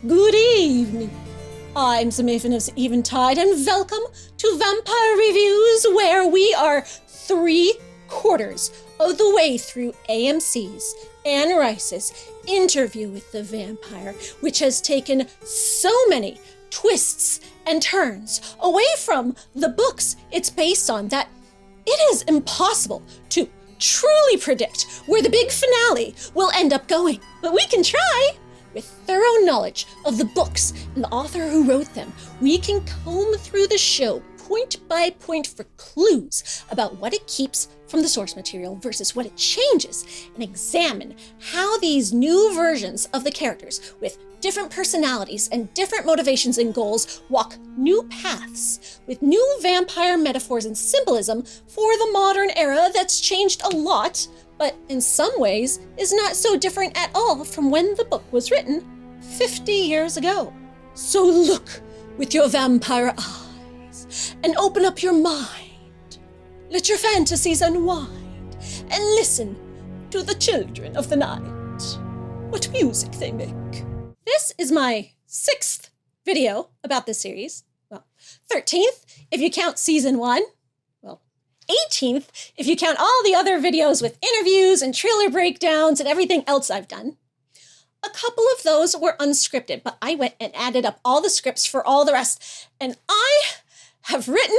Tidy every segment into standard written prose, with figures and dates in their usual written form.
Good evening. I'm the Maven of the Eventide, and welcome to Vampire Reviews, where we are 3/4 of the way through AMC's Anne Rice's Interview with the Vampire, which has taken so many twists and turns away from the books it's based on that it is impossible to truly predict where the big finale will end up going. But we can try. With thorough knowledge of the books and the author who wrote them, we can comb through the show point by point for clues about what it keeps from the source material versus what it changes, and examine how these new versions of the characters with different personalities and different motivations and goals walk new paths with new vampire metaphors and symbolism for the modern era that's changed a lot, but in some ways is not so different at all from when the book was written 50 years ago. So look with your vampire eyes and open up your mind. Let your fantasies unwind and listen to the children of the night. What music they make. This is my 6th video about this series. Well, 13th if you count season 1. 18th, if you count all the other videos with interviews and trailer breakdowns and everything else I've done. A couple of those were unscripted, but I went and added up all the scripts for all the rest, and I have written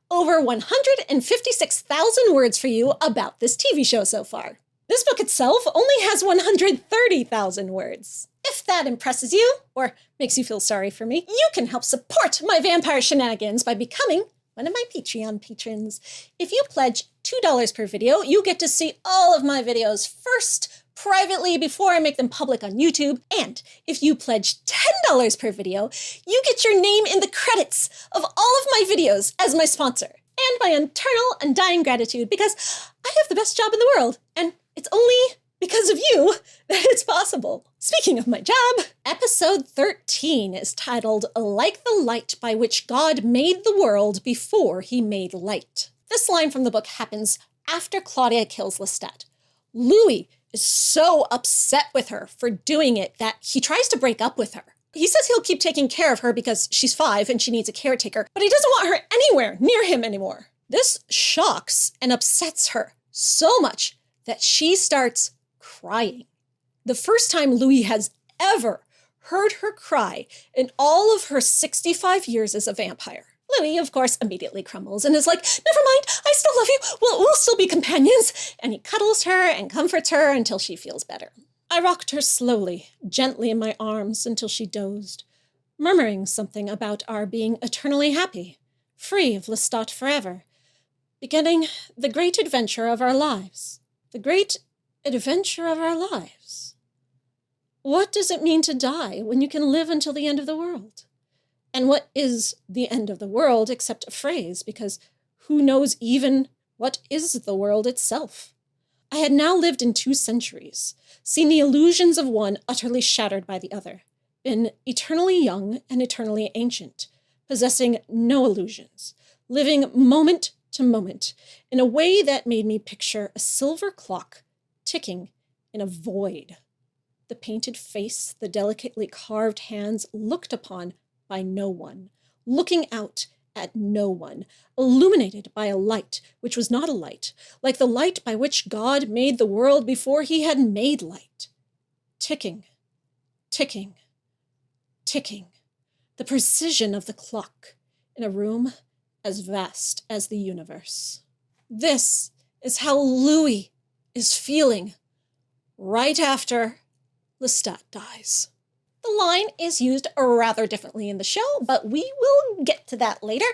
over 156,000 words for you about this TV show so far. This book itself only has 130,000 words. If that impresses you, or makes you feel sorry for me, you can help support my vampire shenanigans by becoming one of my Patreon patrons. If you pledge $2 per video, you get to see all of my videos first, privately, before I make them public on YouTube. And if you pledge $10 per video, you get your name in the credits of all of my videos as my sponsor. And my eternal, undying gratitude, because I have the best job in the world, and it's only because of you that it's possible. Speaking of my job, episode 13 is titled Like the Light by Which God Made the World Before He Made Light. This line from the book happens after Claudia kills Lestat. Louis is so upset with her for doing it that he tries to break up with her. He says he'll keep taking care of her because she's 5 and she needs a caretaker, but he doesn't want her anywhere near him anymore. This shocks and upsets her so much that she starts crying. The first time Louis has ever heard her cry in all of her 65 years as a vampire. Louis, of course, immediately crumbles and is like, never mind, I still love you, we'll still be companions. And he cuddles her and comforts her until she feels better. I rocked her slowly, gently in my arms until she dozed, murmuring something about our being eternally happy, free of Lestat forever, beginning the great adventure of our lives. The great adventure of our lives. What does it mean to die when you can live until the end of the world? And what is the end of the world except a phrase, because who knows even what is the world itself? I had now lived in 2 centuries, seen the illusions of one utterly shattered by the other, been eternally young and eternally ancient, possessing no illusions, living moment to moment in a way that made me picture a silver clock ticking in a void. The painted face, the delicately carved hands looked upon by no one, looking out at no one, illuminated by a light which was not a light, like the light by which God made the world before he had made light. Ticking, ticking, ticking, the precision of the clock in a room as vast as the universe. This is how Louis is feeling right after Lestat dies. The line is used rather differently in the show, but we will get to that later.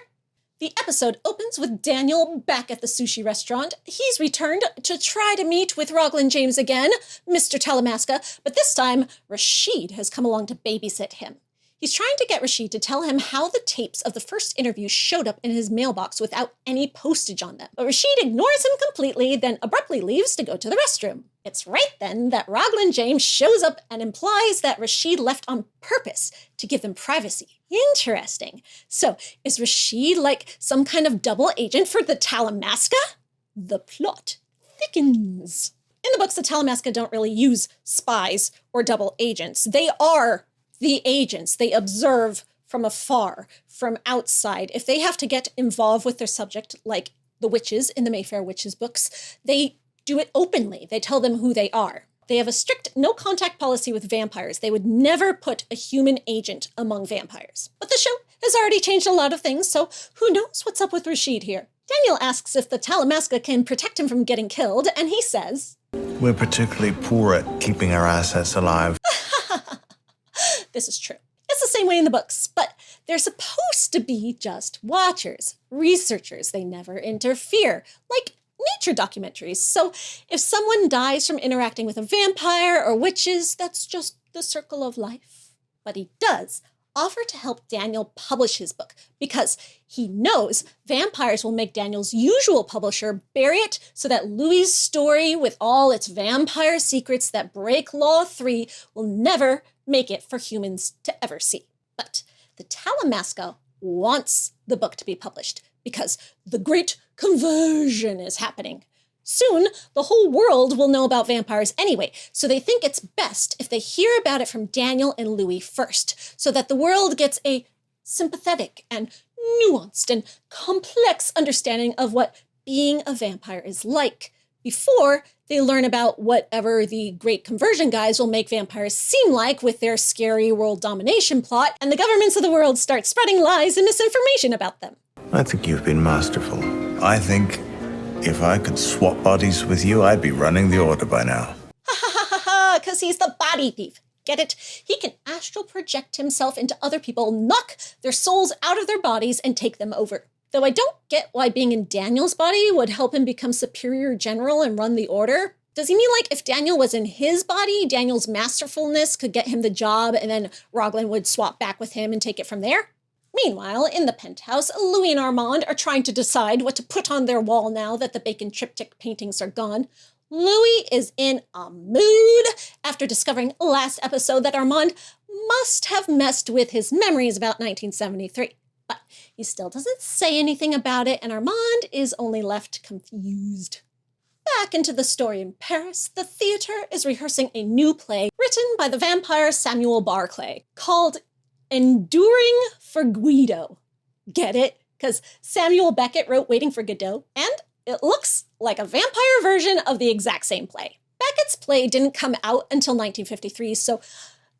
The episode opens with Daniel back at the sushi restaurant. He's returned to try to meet with Raglan James again, Mr. Talamasca, but this time Rashid has come along to babysit him. He's trying to get Rashid to tell him how the tapes of the first interview showed up in his mailbox without any postage on them. But Rashid ignores him completely, then abruptly leaves to go to the restroom. It's right then that Raglan James shows up and implies that Rashid left on purpose to give them privacy. Interesting. So, is Rashid like some kind of double agent for the Talamasca? The plot thickens. In the books, the Talamasca don't really use spies or double agents. They are the agents. They observe from afar, from outside. If they have to get involved with their subject, like the witches in the Mayfair Witches books, they do it openly. They tell them who they are. They have a strict no-contact policy with vampires. They would never put a human agent among vampires. But the show has already changed a lot of things, so who knows what's up with Rashid here? Daniel asks if the Talamasca can protect him from getting killed, and he says, "We're particularly poor at keeping our assets alive." This is true. It's the same way in the books, but they're supposed to be just watchers, researchers. They never interfere, like nature documentaries. So if someone dies from interacting with a vampire or witches, that's just the circle of life. But he does offer to help Daniel publish his book because he knows vampires will make Daniel's usual publisher bury it so that Louis's story with all its vampire secrets that break Law 3 will never make it for humans to ever see. But the Talamasca wants the book to be published because the great conversion is happening. Soon, the whole world will know about vampires anyway, so they think it's best if they hear about it from Daniel and Louis first, so that the world gets a sympathetic and nuanced and complex understanding of what being a vampire is like, before they learn about whatever the great conversion guys will make vampires seem like with their scary world domination plot, and the governments of the world start spreading lies and misinformation about them. I think you've been masterful. I think if I could swap bodies with you, I'd be running the order by now. Ha ha ha ha ha, because he's the body thief. Get it? He can astral project himself into other people, knock their souls out of their bodies, and take them over. Though I don't get why being in Daniel's body would help him become superior general and run the order. Does he mean like if Daniel was in his body, Daniel's masterfulness could get him the job and then Raglan would swap back with him and take it from there? Meanwhile, in the penthouse, Louis and Armand are trying to decide what to put on their wall now that the Bacon triptych paintings are gone. Louis is in a mood after discovering last episode that Armand must have messed with his memories about 1973. But he still doesn't say anything about it, and Armand is only left confused. Back into the story in Paris, the theater is rehearsing a new play written by the vampire Samuel Barclay called Enduring for Guido. Get it? Because Samuel Beckett wrote Waiting for Godot, and it looks like a vampire version of the exact same play. Beckett's play didn't come out until 1953, so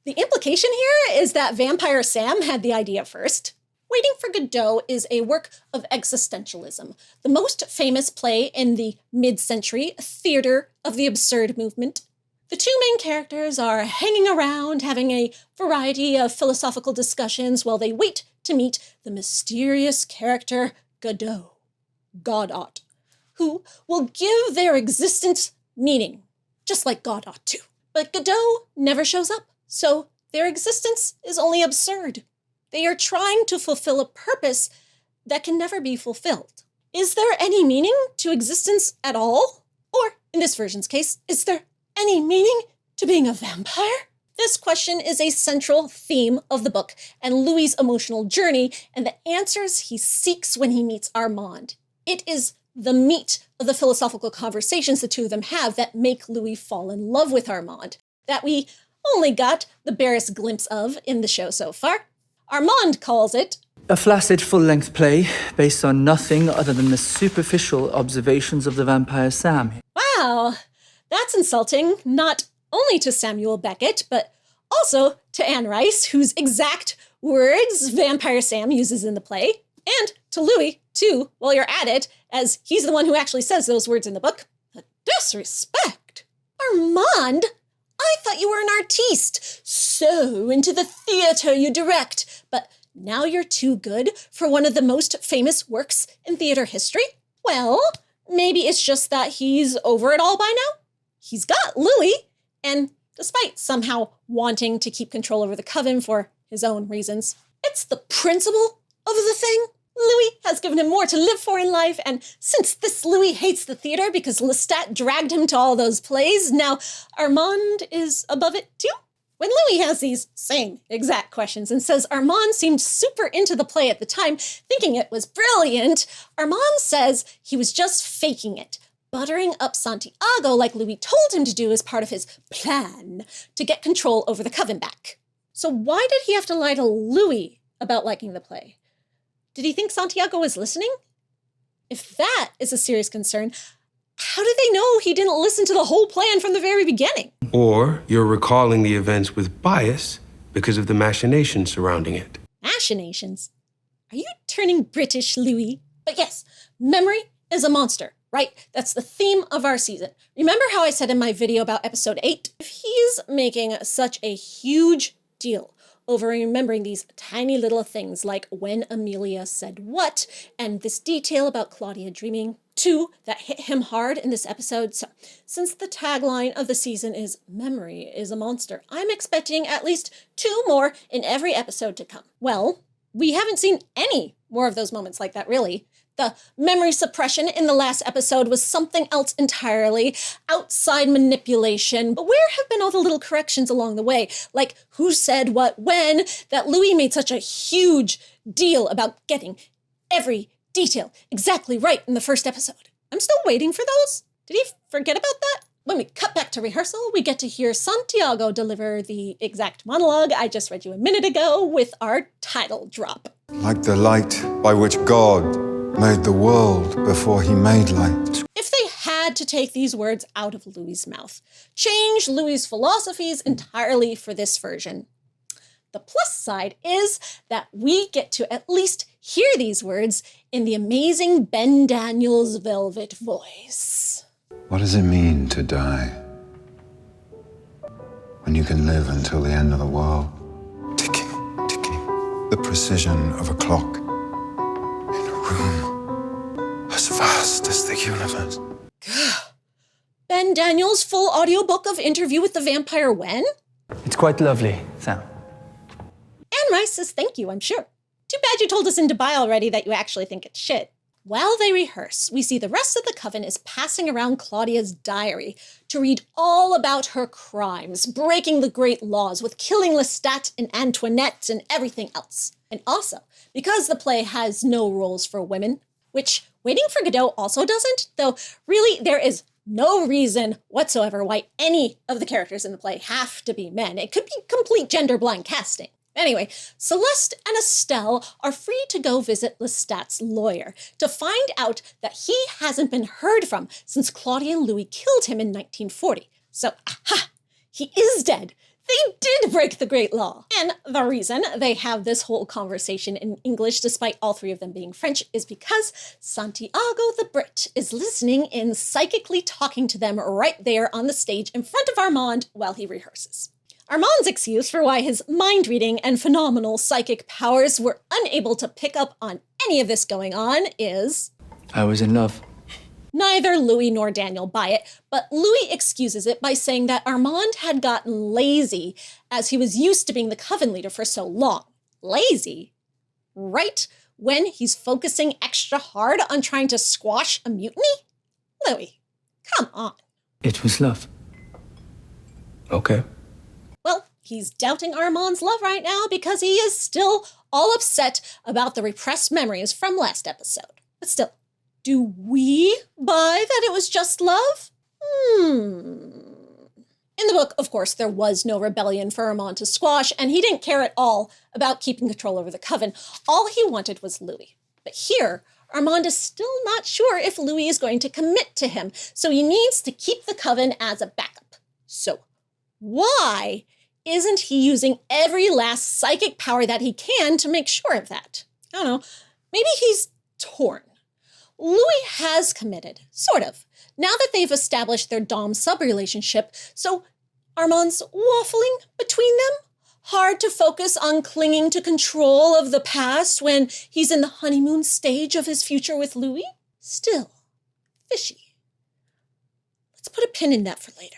the implication here is that Vampire Sam had the idea first. Waiting for Godot is a work of existentialism, the most famous play in the mid-century theater of the absurd movement. The two main characters are hanging around, having a variety of philosophical discussions while they wait to meet the mysterious character Godot, Godot, who will give their existence meaning, just like God ought to. But Godot never shows up, so their existence is only absurd. They are trying to fulfill a purpose that can never be fulfilled. Is there any meaning to existence at all? Or, in this version's case, is there any meaning to being a vampire? This question is a central theme of the book and Louis's emotional journey and the answers he seeks when he meets Armand. It is the meat of the philosophical conversations the two of them have that make Louis fall in love with Armand, that we only got the barest glimpse of in the show so far. Armand calls it a flaccid full-length play based on nothing other than the superficial observations of the vampire Sam. Wow, that's insulting, not only to Samuel Beckett, but also to Anne Rice, whose exact words Vampire Sam uses in the play, and to Louis, too, while you're at it, as he's the one who actually says those words in the book. The disrespect! Armand, I thought you were an artiste, so into the theater you direct, but now you're too good for one of the most famous works in theater history? Well, maybe it's just that he's over it all by now. He's got Louis, and despite somehow wanting to keep control over the Coven for his own reasons, it's the principle of the thing. Louis has given him more to live for in life, and since this Louis hates the theater because Lestat dragged him to all those plays, now Armand is above it too? When Louis has these same exact questions and says Armand seemed super into the play at the time, thinking it was brilliant, Armand says he was just faking it, buttering up Santiago like Louis told him to do as part of his plan to get control over the Coven back. So why did he have to lie to Louis about liking the play? Did he think Santiago was listening? If that is a serious concern, how do they know he didn't listen to the whole plan from the very beginning? Or you're recalling the events with bias because of the machinations surrounding it. Machinations? Are you turning British, Louis? But yes, memory is a monster, right? That's the theme of our season. Remember how I said in my video about episode 8? If he's making such a huge deal over remembering these tiny little things like when Amelia said what, and this detail about Claudia dreaming, 2 that hit him hard in this episode. So since the tagline of the season is memory is a monster, I'm expecting at least 2 more in every episode to come. Well, we haven't seen any more of those moments like that, really. The memory suppression in the last episode was something else entirely, outside manipulation. But where have been all the little corrections along the way? Like who said what when, that Louis made such a huge deal about getting every detail exactly right in the first episode. I'm still waiting for those. Did he forget about that? When we cut back to rehearsal, we get to hear Santiago deliver the exact monologue I just read you a minute ago with our title drop. Like the light by which God made the world before he made light. If they had to take these words out of Louis's mouth, change Louis's philosophies entirely for this version. The plus side is that we get to at least hear these words in the amazing Ben Daniels' velvet voice. What does it mean to die? When you can live until the end of the world. Ticking, ticking. The precision of a clock in a room as vast as the universe. Ben Daniels' full audiobook of Interview with the Vampire when? It's quite lovely, Sam. Anne Rice says thank you, I'm sure. Too bad you told us in Dubai already that you actually think it's shit. While they rehearse, we see the rest of the Coven is passing around Claudia's diary to read all about her crimes, breaking the great laws with killing Lestat and Antoinette and everything else. And also, because the play has no roles for women, which Waiting for Godot also doesn't, though really there is no reason whatsoever why any of the characters in the play have to be men. It could be complete gender-blind casting. Anyway, Celeste and Estelle are free to go visit Lestat's lawyer to find out that he hasn't been heard from since Claudia and Louis killed him in 1940. So, aha! He is dead. They did break the great law. And the reason they have this whole conversation in English, despite all 3 of them being French, is because Santiago the Brit is listening in, psychically talking to them right there on the stage in front of Armand while he rehearses. Armand's excuse for why his mind reading and phenomenal psychic powers were unable to pick up on any of this going on is... I was in love. Neither Louis nor Daniel buy it, but Louis excuses it by saying that Armand had gotten lazy as he was used to being the Coven leader for so long. Lazy? Right when he's focusing extra hard on trying to squash a mutiny? Louis, come on. It was love. Okay. Well, he's doubting Armand's love right now because he is still all upset about the repressed memories from last episode. But still, do we buy that it was just love? In the book, of course, there was no rebellion for Armand to squash, and he didn't care at all about keeping control over the Coven. All he wanted was Louis. But here, Armand is still not sure if Louis is going to commit to him, so he needs to keep the Coven as a backup. So, why isn't he using every last psychic power that he can to make sure of that? I don't know. Maybe he's torn. Louis has committed, sort of, now that they've established their dom-sub relationship, so Armand's waffling between them? Hard to focus on clinging to control of the past when he's in the honeymoon stage of his future with Louis? Still, fishy. Let's put a pin in that for later.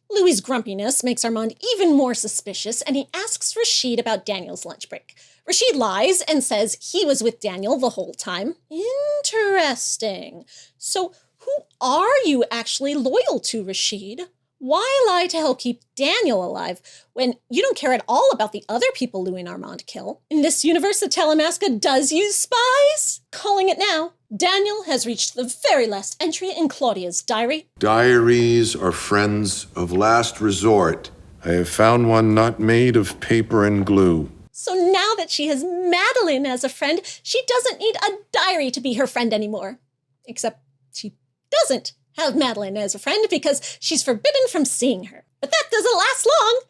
Louis' grumpiness makes Armand even more suspicious, and he asks Rashid about Daniel's lunch break. Rashid lies and says he was with Daniel the whole time. Interesting. So who are you actually loyal to, Rashid? Why lie to help keep Daniel alive when you don't care at all about the other people Louis and Armand kill? In this universe, the Talamasca does use spies? Calling it now. Daniel has reached the very last entry in Claudia's diary. Diaries are friends of last resort I have found one not made of paper and glue. So now that she has Madeline as a friend, she doesn't need a diary to be her friend anymore. Except she doesn't have Madeline as a friend because she's forbidden from seeing her. But that doesn't last long.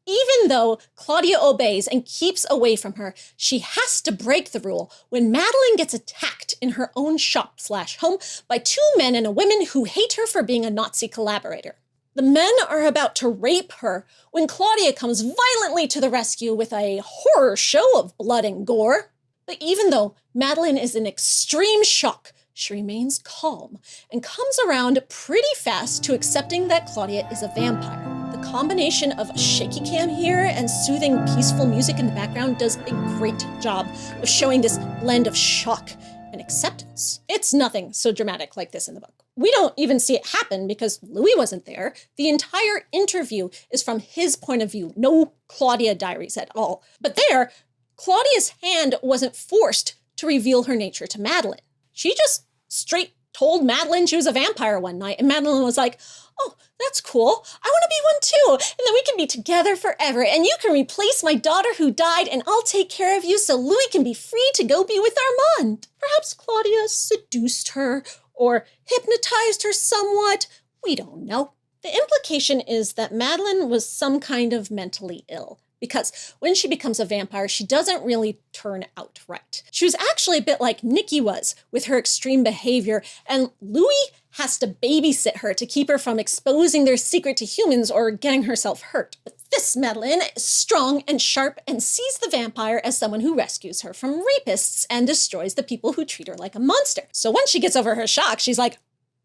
Even though Claudia obeys and keeps away from her, she has to break the rule when Madeline gets attacked in her own shop/home by two men and a woman who hate her for being a Nazi collaborator. The men are about to rape her when Claudia comes violently to the rescue with a horror show of blood and gore. But even though Madeline is in extreme shock, she remains calm and comes around pretty fast to accepting that Claudia is a vampire. The combination of a shaky cam here and soothing, peaceful music in the background does a great job of showing this blend of shock and acceptance. It's nothing so dramatic like this in the book. We don't even see it happen because Louis wasn't there. The entire interview is from his point of view. No Claudia diaries at all. But there, Claudia's hand wasn't forced to reveal her nature to Madeline. She just straight told Madeline she was a vampire one night, and Madeline was like, "Oh, that's cool. I want to be one too. And then we can be together forever. And you can replace my daughter who died, and I'll take care of you so Louis can be free to go be with Armand." Perhaps Claudia seduced her or hypnotized her somewhat. We don't know. The implication is that Madeline was some kind of mentally ill, because when she becomes a vampire, she doesn't really turn out right. She was actually a bit like Nikki was with her extreme behavior, and Louis has to babysit her to keep her from exposing their secret to humans or getting herself hurt. But this Madeline is strong and sharp and sees the vampire as someone who rescues her from rapists and destroys the people who treat her like a monster. So when she gets over her shock, she's like,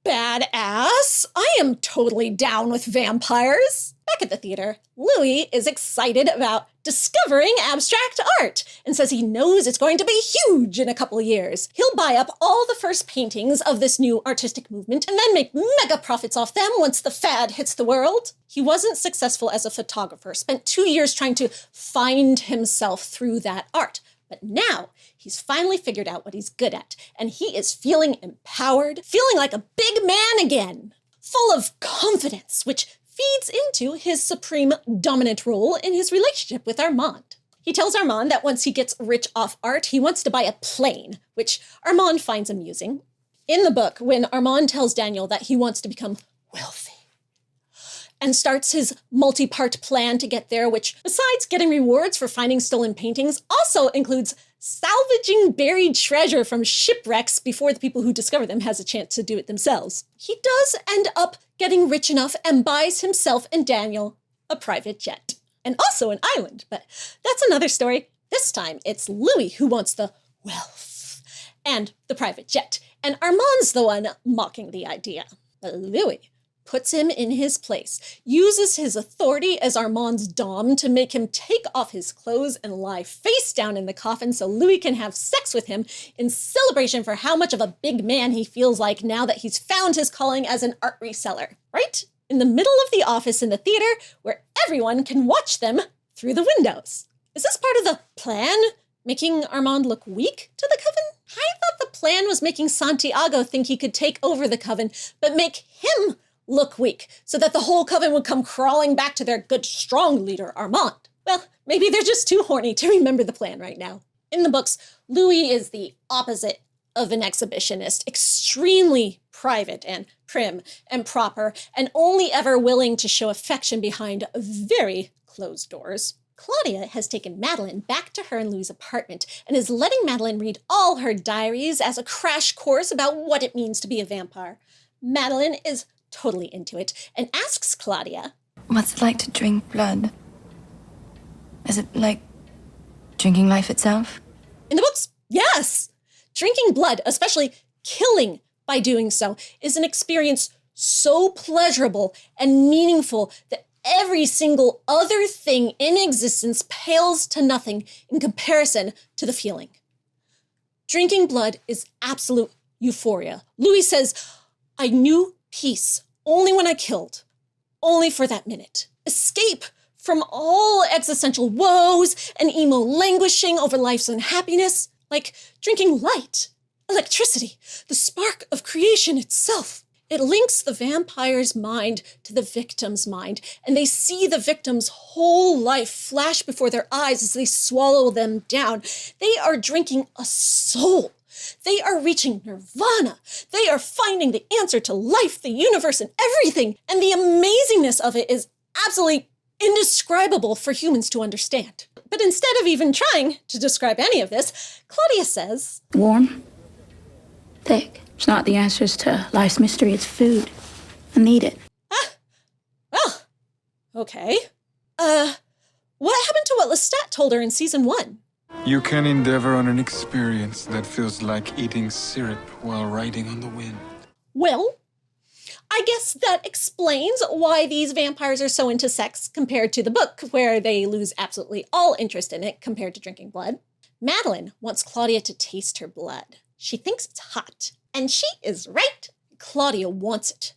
"Badass! I am totally down with vampires." Back at the theater, Louis is excited about discovering abstract art and says he knows it's going to be huge in a couple of years. He'll buy up all the first paintings of this new artistic movement and then make mega profits off them once the fad hits the world. He wasn't successful as a photographer, spent 2 years trying to find himself through that art. But now he's finally figured out what he's good at, and he is feeling empowered, feeling like a big man again, full of confidence, which feeds into his supreme dominant role in his relationship with Armand. He tells Armand that once he gets rich off art, he wants to buy a plane, which Armand finds amusing. In the book, when Armand tells Daniel that he wants to become wealthy and starts his multi-part plan to get there, which, besides getting rewards for finding stolen paintings, also includes salvaging buried treasure from shipwrecks before the people who discover them has a chance to do it themselves. He does end up getting rich enough and buys himself and Daniel a private jet. And also an island, but that's another story. This time, it's Louis who wants the wealth and the private jet, and Armand's the one mocking the idea. But Louis puts him in his place, uses his authority as Armand's dom to make him take off his clothes and lie face down in the coffin so Louis can have sex with him in celebration for how much of a big man he feels like now that he's found his calling as an art reseller, right? In the middle of the office in the theater where everyone can watch them through the windows. Is this part of the plan? Making Armand look weak to the Coven? I thought the plan was making Santiago think he could take over the Coven, but make him look weak, so that the whole Coven would come crawling back to their good, strong leader, Armand. Well, maybe they're just too horny to remember the plan right now. In the books, Louis is the opposite of an exhibitionist, extremely private and prim and proper, and only ever willing to show affection behind very closed doors. Claudia has taken Madeline back to her and Louis' apartment and is letting Madeline read all her diaries as a crash course about what it means to be a vampire. Madeline is totally into it and asks Claudia, "What's it like to drink blood? Is it like drinking life itself?" In the books, yes! Drinking blood, especially killing by doing so, is an experience so pleasurable and meaningful that every single other thing in existence pales to nothing in comparison to the feeling. Drinking blood is absolute euphoria. Louis says, "I knew peace only when I killed, only for that minute. Escape from all existential woes and emo languishing over life's unhappiness, like drinking light, electricity, the spark of creation itself. It links the vampire's mind to the victim's mind, and they see the victim's whole life flash before their eyes as they swallow them down. They are drinking a soul. They are reaching nirvana. They are finding the answer to life, the universe, and everything. And the amazingness of it is absolutely indescribable for humans to understand. But instead of even trying to describe any of this, Claudia says, Warm, thick. It's not the answers to life's mystery, it's food. I need it. Well, okay. What happened to what Lestat told her in season 1? You can endeavor on an experience that feels like eating syrup while riding on the wind. Well, I guess that explains why these vampires are so into sex compared to the book, where they lose absolutely all interest in it compared to drinking blood. Madeline wants Claudia to taste her blood. She thinks it's hot. And she is right. Claudia wants it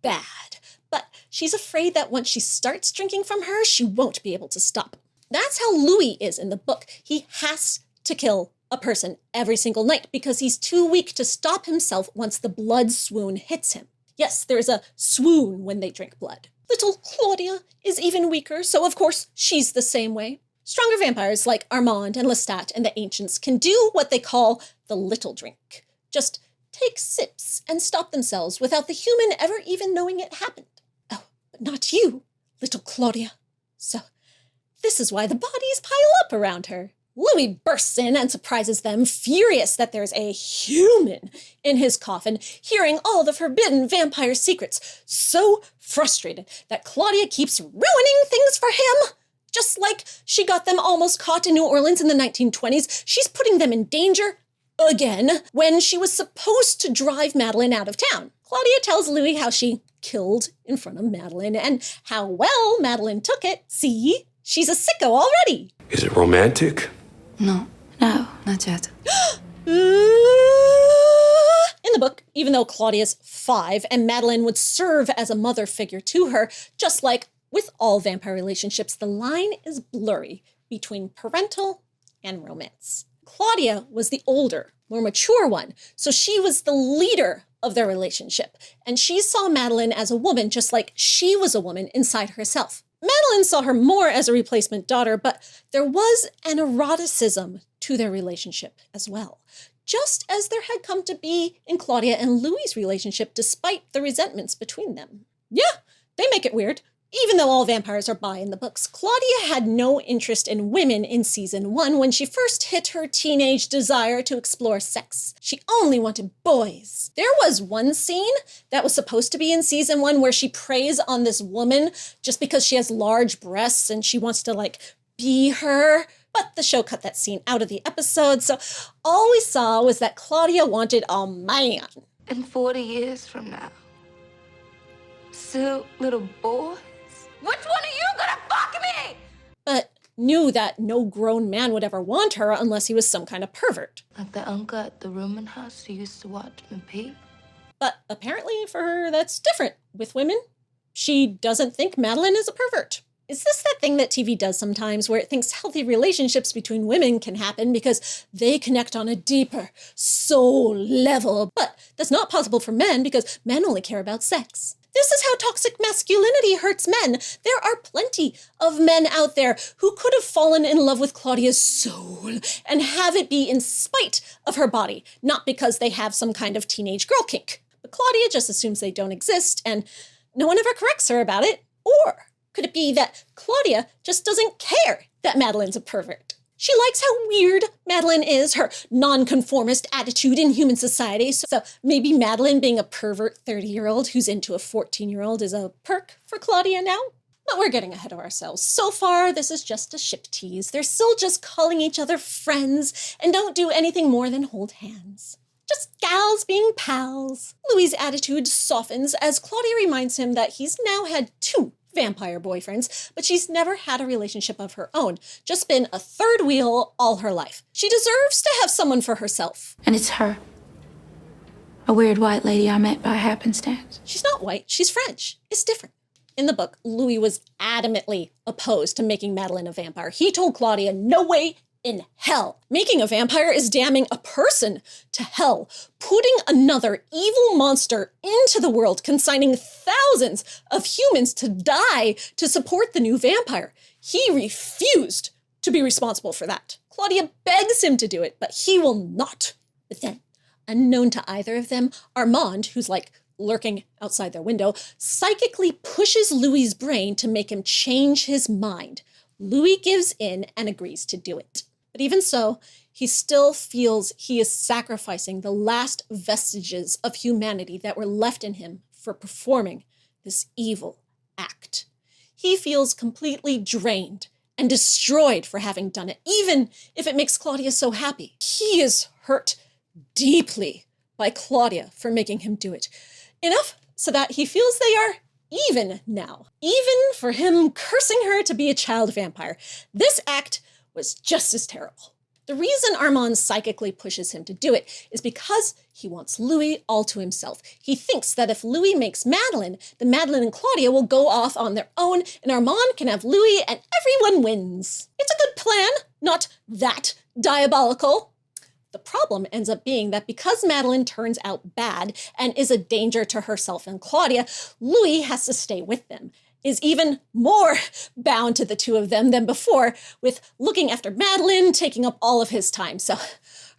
bad. But she's afraid that once she starts drinking from her, she won't be able to stop. That's how Louis is in the book. He has to kill a person every single night because he's too weak to stop himself once the blood swoon hits him. Yes, there's a swoon when they drink blood. Little Claudia is even weaker, so of course she's the same way. Stronger vampires like Armand and Lestat and the Ancients can do what they call the little drink. Just take sips and stop themselves without the human ever even knowing it happened. Oh, but not you, little Claudia. So this is why the bodies pile up around her. Louis bursts in and surprises them, furious that there's a human in his coffin, hearing all the forbidden vampire secrets, so frustrated that Claudia keeps ruining things for him. Just like she got them almost caught in New Orleans in the 1920s, she's putting them in danger again when she was supposed to drive Madeline out of town. Claudia tells Louis how she killed in front of Madeline and how well Madeline took it. See, she's a sicko already. Is it romantic? No, not yet. In the book, even though Claudia's 5 and Madeline would serve as a mother figure to her, just like with all vampire relationships, the line is blurry between parental and romance. Claudia was the older, more mature one, so she was the leader of their relationship, and she saw Madeline as a woman just like she was a woman inside herself. Madeline saw her more as a replacement daughter, but there was an eroticism to their relationship as well, just as there had come to be in Claudia and Louis' relationship despite the resentments between them. Yeah, they make it weird. Even though all vampires are bi in the books, Claudia had no interest in women in season 1 when she first hit her teenage desire to explore sex. She only wanted boys. There was one scene that was supposed to be in season 1 where she preys on this woman just because she has large breasts and she wants to, be her. But the show cut that scene out of the episode, so all we saw was that Claudia wanted a man. And 40 years from now, so little boys, which one of you gonna fuck me? But knew that no grown man would ever want her unless he was some kind of pervert. Like the uncle at the rooming house who used to watch me pee. But apparently for her, that's different with women. She doesn't think Madeline is a pervert. Is this that thing that TV does sometimes where it thinks healthy relationships between women can happen because they connect on a deeper soul level, but that's not possible for men because men only care about sex? This is how toxic masculinity hurts men. There are plenty of men out there who could have fallen in love with Claudia's soul and have it be in spite of her body, not because they have some kind of teenage girl kink. But Claudia just assumes they don't exist and no one ever corrects her about it. Or could it be that Claudia just doesn't care that Madeline's a pervert? She likes how weird Madeline is, her nonconformist attitude in human society. So maybe Madeline being a pervert 30-year-old who's into a 14-year-old is a perk for Claudia now? But we're getting ahead of ourselves. So far, this is just a ship tease. They're still just calling each other friends and don't do anything more than hold hands. Just gals being pals. Louis' attitude softens as Claudia reminds him that he's now had 2 vampire boyfriends, but she's never had a relationship of her own, just been a third wheel all her life. She deserves to have someone for herself. And it's her. A weird white lady I met by happenstance. She's not white, she's French. It's different. In the book, Louis was adamantly opposed to making Madeline a vampire. He told Claudia, no way in hell. Making a vampire is damning a person to hell. Putting another evil monster into the world, consigning thousands of humans to die to support the new vampire. He refused to be responsible for that. Claudia begs him to do it, but he will not. But then, unknown to either of them, Armand, who's like lurking outside their window, psychically pushes Louis's brain to make him change his mind. Louis gives in and agrees to do it. But even so, he still feels he is sacrificing the last vestiges of humanity that were left in him for performing this evil act. He feels completely drained and destroyed for having done it, even if it makes Claudia so happy. He is hurt deeply by Claudia for making him do it. Enough so that he feels they are even now. Even for him cursing her to be a child vampire. This act was just as terrible. The reason Armand psychically pushes him to do it is because he wants Louis all to himself. He thinks that if Louis makes Madeline, then Madeline and Claudia will go off on their own, and Armand can have Louis and everyone wins. It's a good plan, not that diabolical. The problem ends up being that because Madeline turns out bad and is a danger to herself and Claudia, Louis has to stay with them, is even more bound to the two of them than before, with looking after Madeline taking up all of his time. So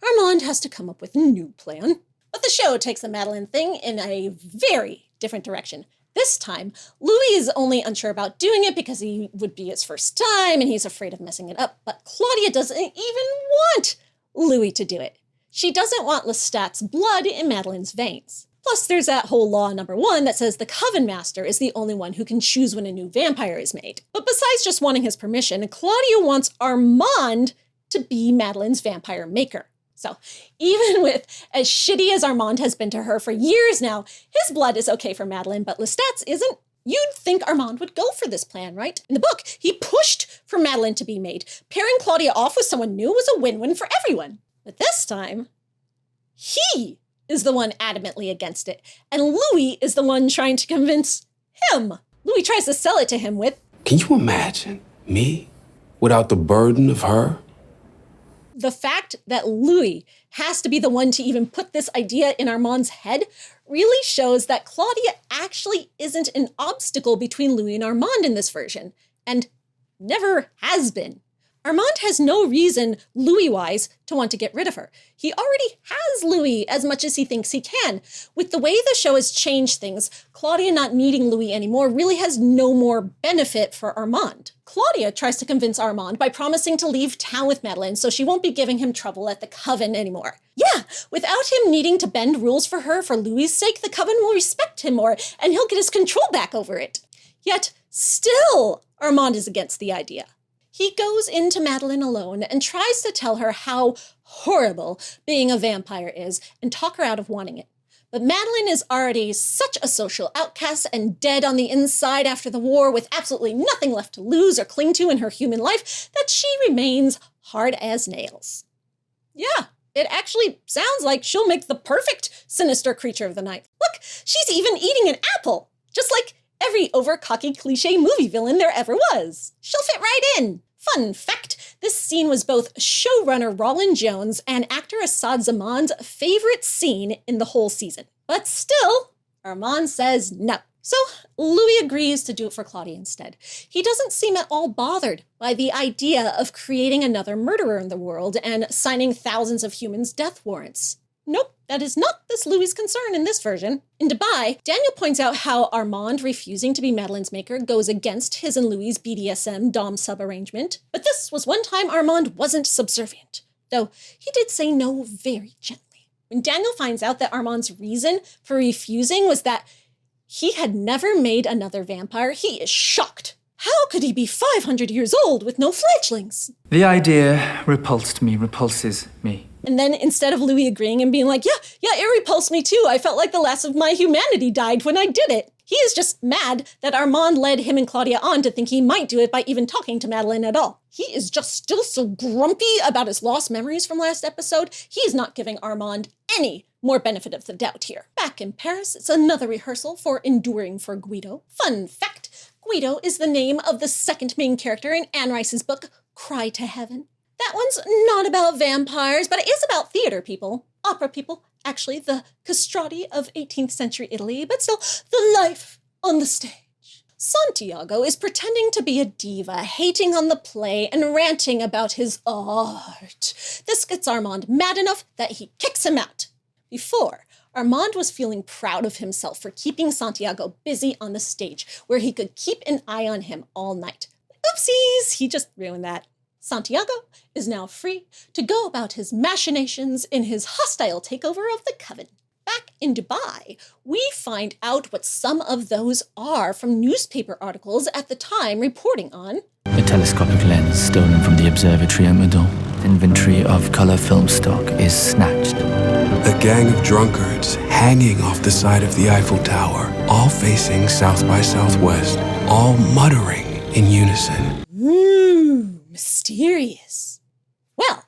Armand has to come up with a new plan. But the show takes the Madeline thing in a very different direction. This time, Louis is only unsure about doing it because he would be his first time and he's afraid of messing it up. But Claudia doesn't even want Louis to do it. She doesn't want Lestat's blood in Madeline's veins. Plus, there's that whole law number 1 that says the Coven master is the only one who can choose when a new vampire is made. But besides just wanting his permission, Claudia wants Armand to be Madeline's vampire maker. So even with as shitty as Armand has been to her for years now, his blood is okay for Madeline, but Lestat's isn't. You'd think Armand would go for this plan, right? In the book, he pushed for Madeline to be made. Pairing Claudia off with someone new was a win-win for everyone. But this time, he is the one adamantly against it. And Louis is the one trying to convince him. Louis tries to sell it to him with, Can you imagine me without the burden of her? the fact that Louis has to be the one to even put this idea in Armand's head really shows that Claudia actually isn't an obstacle between Louis and Armand in this version, and never has been. Armand has no reason, Louis-wise, to want to get rid of her. He already has Louis as much as he thinks he can. With the way the show has changed things, Claudia not needing Louis anymore really has no more benefit for Armand. Claudia tries to convince Armand by promising to leave town with Madeline so she won't be giving him trouble at the Coven anymore. Yeah, without him needing to bend rules for her for Louis' sake, the Coven will respect him more and he'll get his control back over it. Yet, still, Armand is against the idea. He goes into Madeline alone and tries to tell her how horrible being a vampire is and talk her out of wanting it. But Madeline is already such a social outcast and dead on the inside after the war with absolutely nothing left to lose or cling to in her human life that she remains hard as nails. Yeah, it actually sounds like she'll make the perfect sinister creature of the night. Look, she's even eating an apple, just like every over-cocky cliche movie villain there ever was. She'll fit right in. Fun fact, this scene was both showrunner Roland Jones and actor Assad Zaman's favorite scene in the whole season. But still, Armand says no. So Louis agrees to do it for Claudia instead. He doesn't seem at all bothered by the idea of creating another murderer in the world and signing thousands of humans' death warrants. Nope, that is not this Louis' concern in this version. In Dubai, Daniel points out how Armand refusing to be Madeline's maker goes against his and Louis' BDSM dom-sub arrangement. But this was one time Armand wasn't subservient, though he did say no very gently. When Daniel finds out that Armand's reason for refusing was that he had never made another vampire, he is shocked. How could he be 500 years old with no fledglings? The idea repulses me. And then instead of Louis agreeing and being like, yeah, it repulsed me too. I felt like the last of my humanity died when I did it. He is just mad that Armand led him and Claudia on to think he might do it by even talking to Madeline at all. He is just still so grumpy about his lost memories from last episode. He is not giving Armand any more benefit of the doubt here. Back in Paris, it's another rehearsal for Enduring for Guido. Fun fact, Guido is the name of the second main character in Anne Rice's book, Cry to Heaven. That one's not about vampires, but it is about theater people, opera people, actually the castrati of 18th century Italy, but still the life on the stage. Santiago is pretending to be a diva, hating on the play and ranting about his art. This gets Armand mad enough that he kicks him out. Before, Armand was feeling proud of himself for keeping Santiago busy on the stage, where he could keep an eye on him all night. Oopsies, he just ruined that. Santiago is now free to go about his machinations in his hostile takeover of the Coven. Back in Dubai, we find out what some of those are from newspaper articles at the time reporting on A telescopic lens stolen from the observatory at Meudon. Inventory of color film stock is snatched. A gang of drunkards hanging off the side of the Eiffel Tower, all facing south by southwest, all muttering in unison. Ooh, mysterious. Well,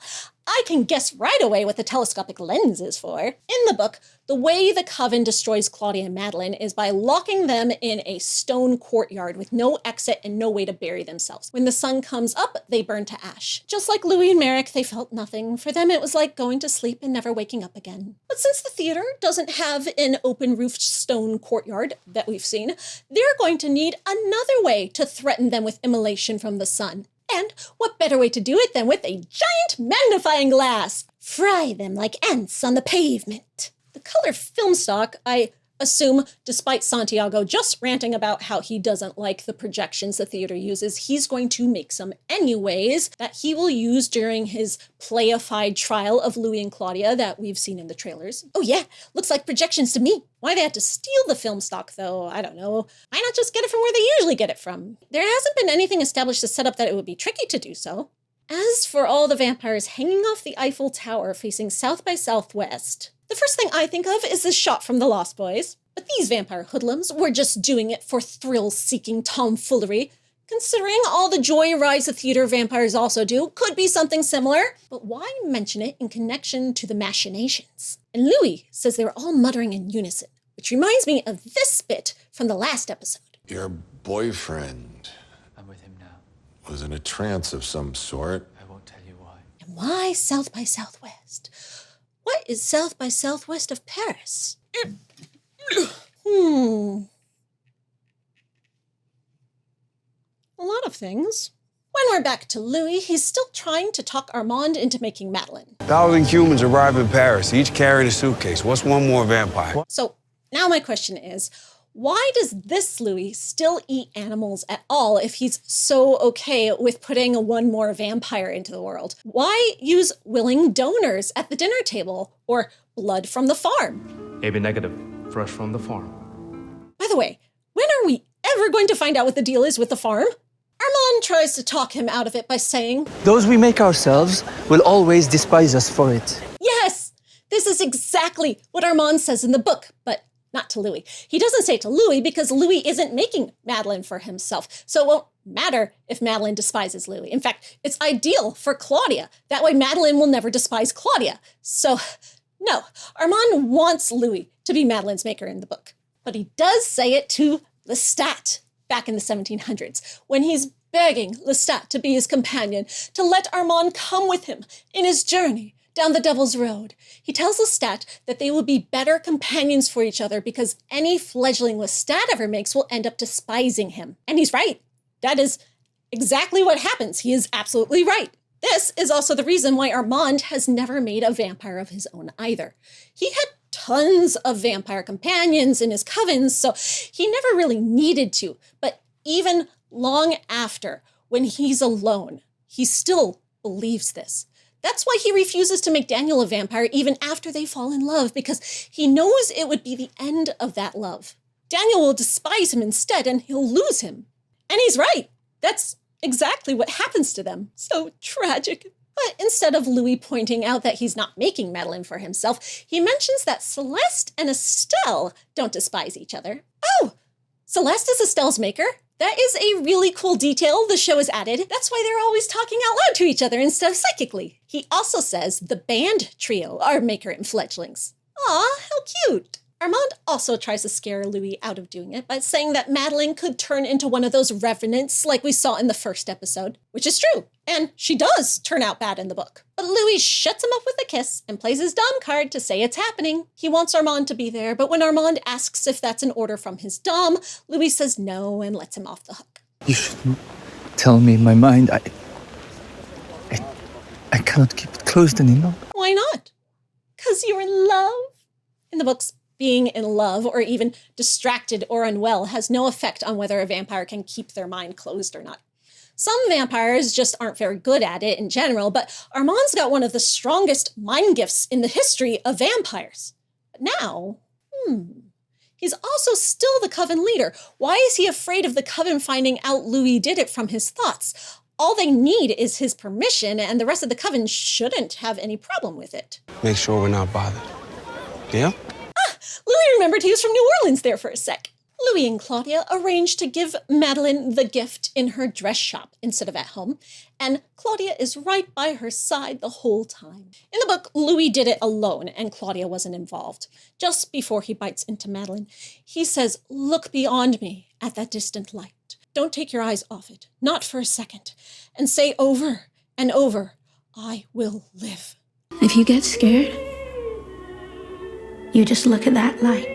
I can guess right away what the telescopic lens is for. In the book, the way the Coven destroys Claudia and Madeline is by locking them in a stone courtyard with no exit and no way to bury themselves. When the sun comes up, they burn to ash. Just like Louis and Merrick, they felt nothing. For them, it was like going to sleep and never waking up again. But since the theater doesn't have an open-roofed stone courtyard that we've seen, they're going to need another way to threaten them with immolation from the sun. And what better way to do it than with a giant magnifying glass? Fry them like ants on the pavement. The color film stock, I assume, despite Santiago just ranting about how he doesn't like the projections the theater uses, he's going to make some anyways that he will use during his playified trial of Louis and Claudia that we've seen in the trailers. Oh yeah, looks like projections to me. Why they had to steal the film stock, though, I don't know. Why not just get it from where they usually get it from? There hasn't been anything established to set up that it would be tricky to do so. As for all the vampires hanging off the Eiffel Tower facing south by southwest, the first thing I think of is this shot from The Lost Boys. But these vampire hoodlums were just doing it for thrill-seeking tomfoolery. Considering all the joy rides the theater vampires also do, could be something similar. But why mention it in connection to the machinations? And Louis says they were all muttering in unison, which reminds me of this bit from the last episode. Your boyfriend I'm with him now. was in a trance of some sort. I won't tell you why. And why South by Southwest? What is South by Southwest of Paris? A lot of things. When we're back to Louis, he's still trying to talk Armand into making Madeline. 1,000 humans arrive in Paris, each carrying a suitcase. What's one more vampire? So now my question is, why does this Louis still eat animals at all if he's so okay with putting one more vampire into the world? Why use willing donors at the dinner table or blood from the farm? AB negative, fresh from the farm. By the way, when are we ever going to find out what the deal is with the farm? Armand tries to talk him out of it by saying, Those we make ourselves will always despise us for it. yes, this is exactly what Armand says in the book, but not to Louis. He doesn't say it to Louis because Louis isn't making Madeline for himself. So it won't matter if Madeline despises Louis. In fact, it's ideal for Claudia. That way Madeline will never despise Claudia. So no, Armand wants Louis to be Madeline's maker in the book. But he does say it to Lestat back in the 1700s when he's begging Lestat to be his companion, to let Armand come with him in his journey down the Devil's Road. He tells Lestat that they will be better companions for each other because any fledgling Lestat ever makes will end up despising him. And he's right. That is exactly what happens. He is absolutely right. This is also the reason why Armand has never made a vampire of his own either. He had tons of vampire companions in his covens, so he never really needed to. But even long after, when he's alone, he still believes this. That's why he refuses to make Daniel a vampire even after they fall in love, because he knows it would be the end of that love. Daniel will despise him instead, and he'll lose him. And he's right. That's exactly what happens to them. So tragic. But instead of Louis pointing out that he's not making Madeline for himself, he mentions that Celeste and Estelle don't despise each other. Oh, Celeste is Estelle's maker? That is a really cool detail the show has added. That's why they're always talking out loud to each other instead of psychically. He also says the band trio are maker and fledglings. Aw, how cute. Armand also tries to scare Louis out of doing it by saying that Madeline could turn into one of those revenants like we saw in the first episode, which is true, and she does turn out bad in the book. But Louis shuts him up with a kiss and plays his Dom card to say it's happening. He wants Armand to be there, but when Armand asks if that's an order from his Dom, Louis says no and lets him off the hook. You shouldn't tell me my mind. I cannot keep it closed any longer. Why not? 'Cause you're in love. In the books, being in love or even distracted or unwell has no effect on whether a vampire can keep their mind closed or not. Some vampires just aren't very good at it in general, but Armand's got one of the strongest mind gifts in the history of vampires. But now, he's also still the Coven leader. Why is he afraid of the Coven finding out Louis did it from his thoughts? All they need is his permission, and the rest of the Coven shouldn't have any problem with it. Make sure we're not bothered. Yeah? Louis remembered he was from New Orleans there for a sec. Louis and Claudia arranged to give Madeline the gift in her dress shop instead of at home, and Claudia is right by her side the whole time. In the book, Louis did it alone, and Claudia wasn't involved. Just before he bites into Madeline, he says, "Look beyond me at that distant light. Don't take your eyes off it, not for a second, and say over and over, 'I will live.'" If you get scared, you just look at that light.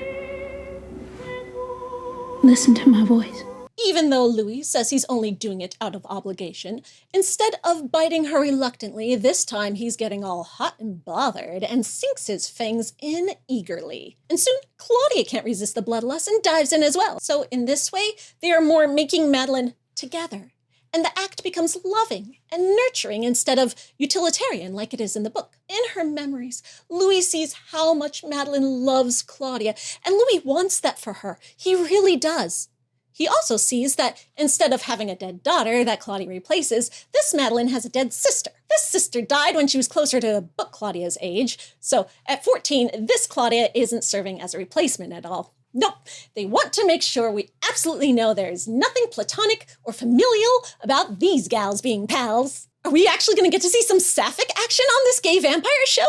Listen to my voice. Even though Louis says he's only doing it out of obligation, instead of biting her reluctantly, this time he's getting all hot and bothered and sinks his fangs in eagerly. And soon, Claudia can't resist the bloodlust and dives in as well. So in this way, they are more making Madeline together. And the act becomes loving and nurturing instead of utilitarian like it is in the book. In her memories, Louis sees how much Madeline loves Claudia, and Louis wants that for her. He really does. He also sees that instead of having a dead daughter that Claudia replaces, this Madeline has a dead sister. This sister died when she was closer to book Claudia's age, so at 14, this Claudia isn't serving as a replacement at all. Nope, they want to make sure we absolutely know there's nothing platonic or familial about these gals being pals. Are we actually going to get to see some sapphic action on this gay vampire show?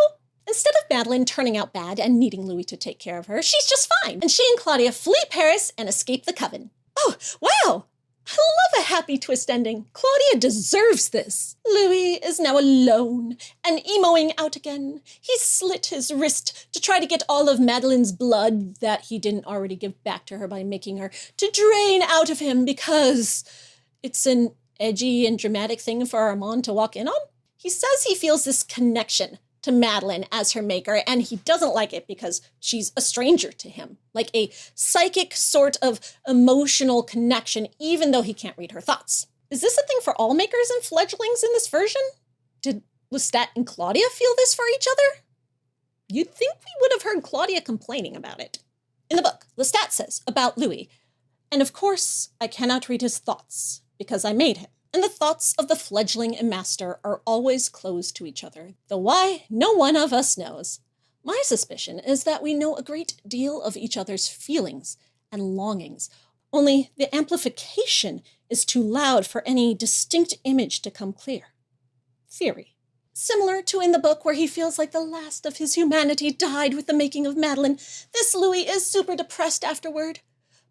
Instead of Madeline turning out bad and needing Louis to take care of her, she's just fine. And she and Claudia flee Paris and escape the Coven. Oh, wow! I love a happy twist ending. Claudia deserves this. Louis is now alone and emoing out again. He slit his wrist to try to get all of Madeline's blood that he didn't already give back to her by making her to drain out of him because it's an edgy and dramatic thing for Armand to walk in on. He says he feels this connection to Madeline as her maker, and he doesn't like it because she's a stranger to him, like a psychic sort of emotional connection, even though he can't read her thoughts. Is this a thing for all makers and fledglings in this version? Did Lestat and Claudia feel this for each other? You'd think we would have heard Claudia complaining about it. In the book, Lestat says about Louis, "And of course, I cannot read his thoughts because I made him. And the thoughts of the fledgling and master are always closed to each other, though why, no one of us knows. My suspicion is that we know a great deal of each other's feelings and longings, only the amplification is too loud for any distinct image to come clear. Theory. Similar to in the book where he feels like the last of his humanity died with the making of Madeline, this Louis is super depressed afterward.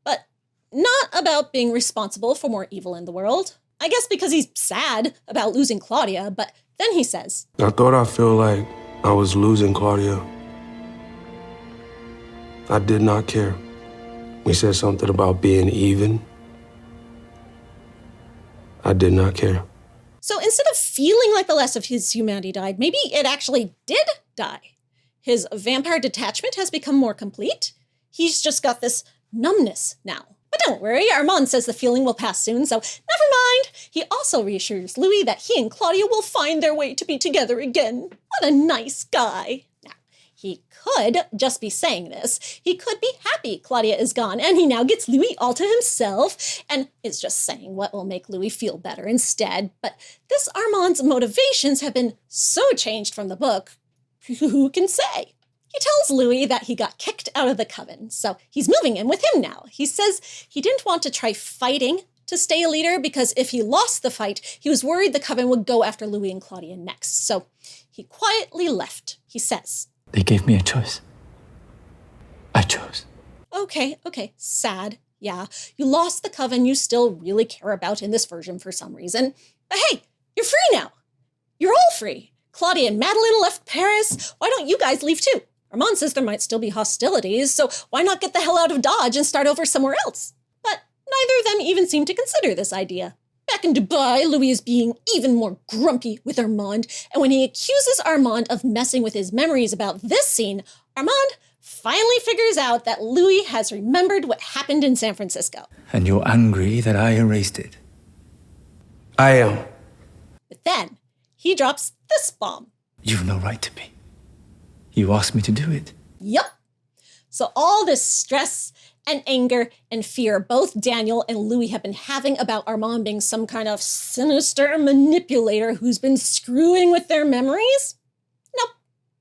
But not about being responsible for more evil in the world. I guess because he's sad about losing Claudia, but then he says, I thought I feel like I was losing Claudia. I did not care. We said something about being even. I did not care. So instead of feeling like the last of his humanity died, maybe it actually did die. His vampire detachment has become more complete. He's just got this numbness now. But don't worry, Armand says the feeling will pass soon, so never mind. He also reassures Louis that he and Claudia will find their way to be together again. What a nice guy. Now, he could just be saying this. He could be happy Claudia is gone, and he now gets Louis all to himself, and is just saying what will make Louis feel better instead. But this Armand's motivations have been so changed from the book, who can say? He tells Louis that he got kicked out of the Coven, so he's moving in with him now. He says he didn't want to try fighting to stay a leader because if he lost the fight, he was worried the Coven would go after Louis and Claudia next. So he quietly left. He says, They gave me a choice. I nachos. Okay, sad. Yeah, you lost the coven you still really care about in this version for some reason. But hey, you're free now. You're all free. Claudia and Madeline left Paris. Why don't you guys leave too? Armand says there might still be hostilities, so why not get the hell out of Dodge and start over somewhere else? But neither of them even seem to consider this idea. Back in Dubai, Louis is being even more grumpy with Armand, and when he accuses Armand of messing with his memories about this scene, Armand finally figures out that Louis has remembered what happened in San Francisco. And you're angry that I erased it. I am. But then, he drops this bomb. You've no right to be. You asked me to do it. Yup. So all this stress and anger and fear both Daniel and Louis have been having about Armand being some kind of sinister manipulator who's been screwing with their memories? Nope.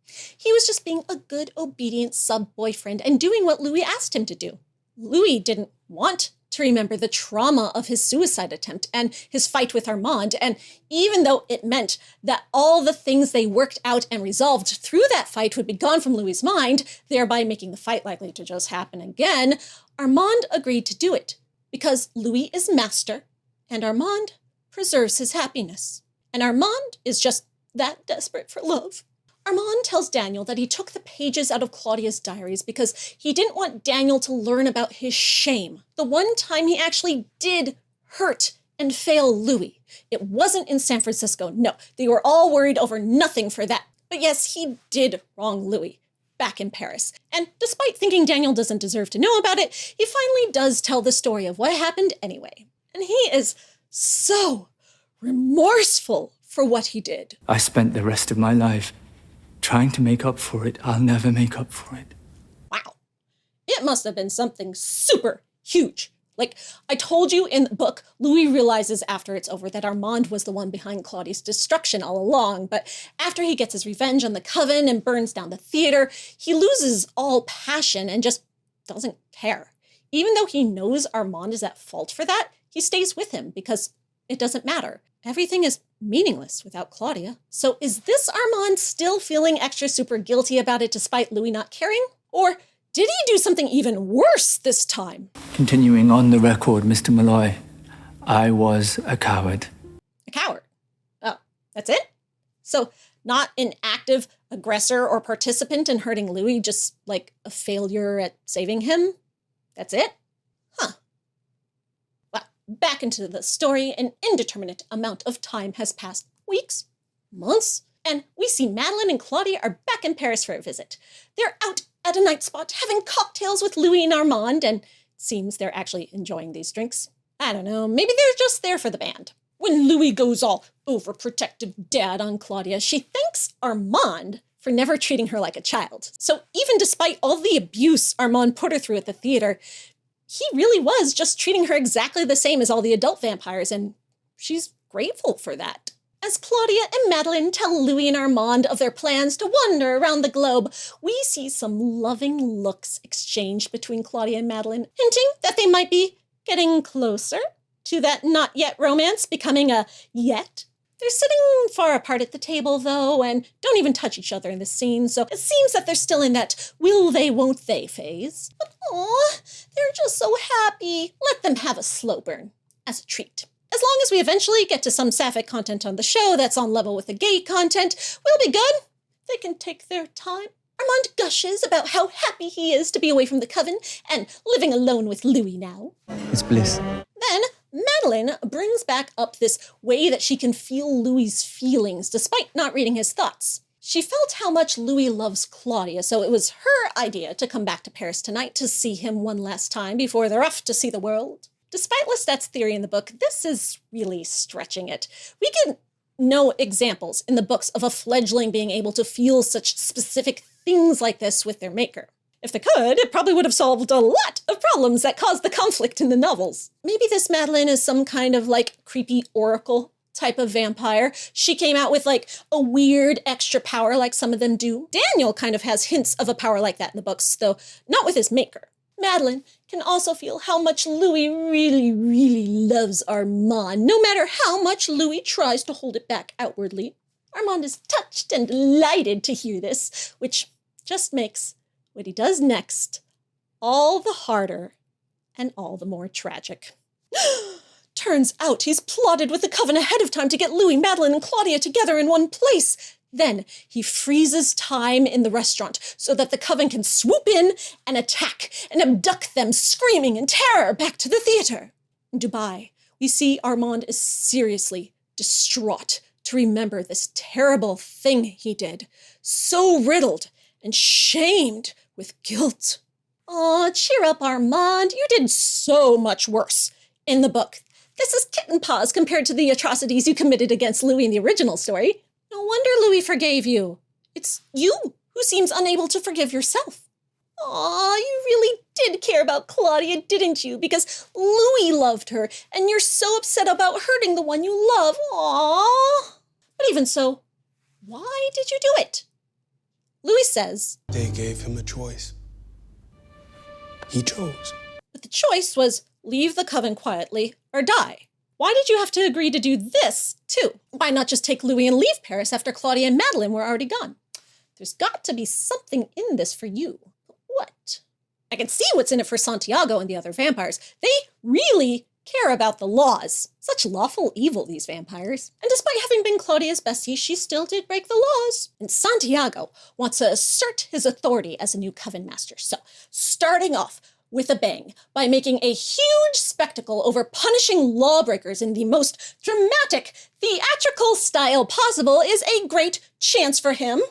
He was just being a good, obedient sub-boyfriend and doing what Louis asked him to do. Louis didn't want to remember the trauma of his suicide attempt and his fight with Armand, and even though it meant that all the things they worked out and resolved through that fight would be gone from Louis' mind, thereby making the fight likely to just happen again, Armand agreed to do it because Louis is master and Armand preserves his happiness. And Armand is just that desperate for love. Armand tells Daniel that he took the pages out of Claudia's diaries because he didn't want Daniel to learn about his shame. The one time he actually did hurt and fail Louis. It wasn't in San Francisco. No, they were all worried over nothing for that. But yes, he did wrong Louis back in Paris. And despite thinking Daniel doesn't deserve to know about it, he finally does tell the story of what happened anyway. And he is so remorseful for what he did. I spent the rest of my life trying to make up for it. I'll never make up for it. Wow. It must have been something super huge. Like I told you in the book, Louis realizes after it's over that Armand was the one behind Claudia's destruction all along, but after he gets his revenge on the Coven and burns down the theater, he loses all passion and just doesn't care. Even though he knows Armand is at fault for that, he stays with him because it doesn't matter. Everything is meaningless without Claudia. So is this Armand still feeling extra super guilty about it despite Louis not caring? Or did he do something even worse this time? Continuing on the record, Mr. Malloy, I was a coward. A coward? Oh, that's it? So not an active aggressor or participant in hurting Louis, just like a failure at saving him? That's it? Huh. Well, back into the story, an indeterminate amount of time has passed. Weeks? Months? And we see Madeline and Claudia are back in Paris for a visit. They're out at a night spot having cocktails with Louis and Armand, and it seems they're actually enjoying these drinks. I don't know, maybe they're just there for the band. When Louis goes all overprotective dad on Claudia, she thanks Armand for never treating her like a child. So even despite all the abuse Armand put her through at the theater, he really was just treating her exactly the same as all the adult vampires, and she's grateful for that. As Claudia and Madeline tell Louis and Armand of their plans to wander around the globe, we see some loving looks exchanged between Claudia and Madeline, hinting that they might be getting closer to that not yet romance becoming a yet. They're sitting far apart at the table, though, and don't even touch each other in this scene, so it seems that they're still in that will they, won't they phase. But aw, they're just so happy. Let them have a slow burn as a treat. As long as we eventually get to some sapphic content on the show that's on level with the gay content, we'll be good. They can take their time. Armand gushes about how happy he is to be away from the Coven and living alone with Louis now. It's bliss. Then Madeline brings back up this way that she can feel Louis' feelings despite not reading his thoughts. She felt how much Louis loves Claudia, so it was her idea to come back to Paris tonight to see him one last time before they're off to see the world. Despite Lestat's theory in the book, this is really stretching it. We get no examples in the books of a fledgling being able to feel such specific things like this with their maker. If they could, it probably would have solved a lot of problems that caused the conflict in the novels. Maybe this Madeline is some kind of like creepy oracle type of vampire. She came out with like a weird extra power like some of them do. Daniel kind of has hints of a power like that in the books, though not with his maker. Madeline can also feel how much Louis really, really loves Armand, no matter how much Louis tries to hold it back outwardly. Armand is touched and delighted to hear this, which just makes what he does next all the harder and all the more tragic. Turns out he's plotted with the Coven ahead of time to get Louis, Madeline, and Claudia together in one place. Then he freezes time in the restaurant so that the Coven can swoop in and attack and abduct them, screaming in terror, back to the theater. In Dubai, we see Armand is seriously distraught to remember this terrible thing he did, so riddled and shamed with guilt. Aw, cheer up, Armand. You did so much worse in the book. This is kitten paws compared to the atrocities you committed against Louis in the original story. No wonder Louis forgave you. It's you who seems unable to forgive yourself. Aw, you really did care about Claudia, didn't you? Because Louis loved her, and you're so upset about hurting the one you love. Aw. But even so, why did you do it? Louis says, They gave him a choice. He chose. But the choice was leave the Coven quietly or die. Why did you have to agree to do this, too? Why not just take Louis and leave Paris after Claudia and Madeline were already gone? There's got to be something in this for you. But what? I can see what's in it for Santiago and the other vampires. They really care about the laws. Such lawful evil, these vampires. And despite having been Claudia's bestie, she still did break the laws. And Santiago wants to assert his authority as a new Coven master. So, starting off with a bang by making a huge spectacle over punishing lawbreakers in the most dramatic, theatrical style possible is a great chance for him.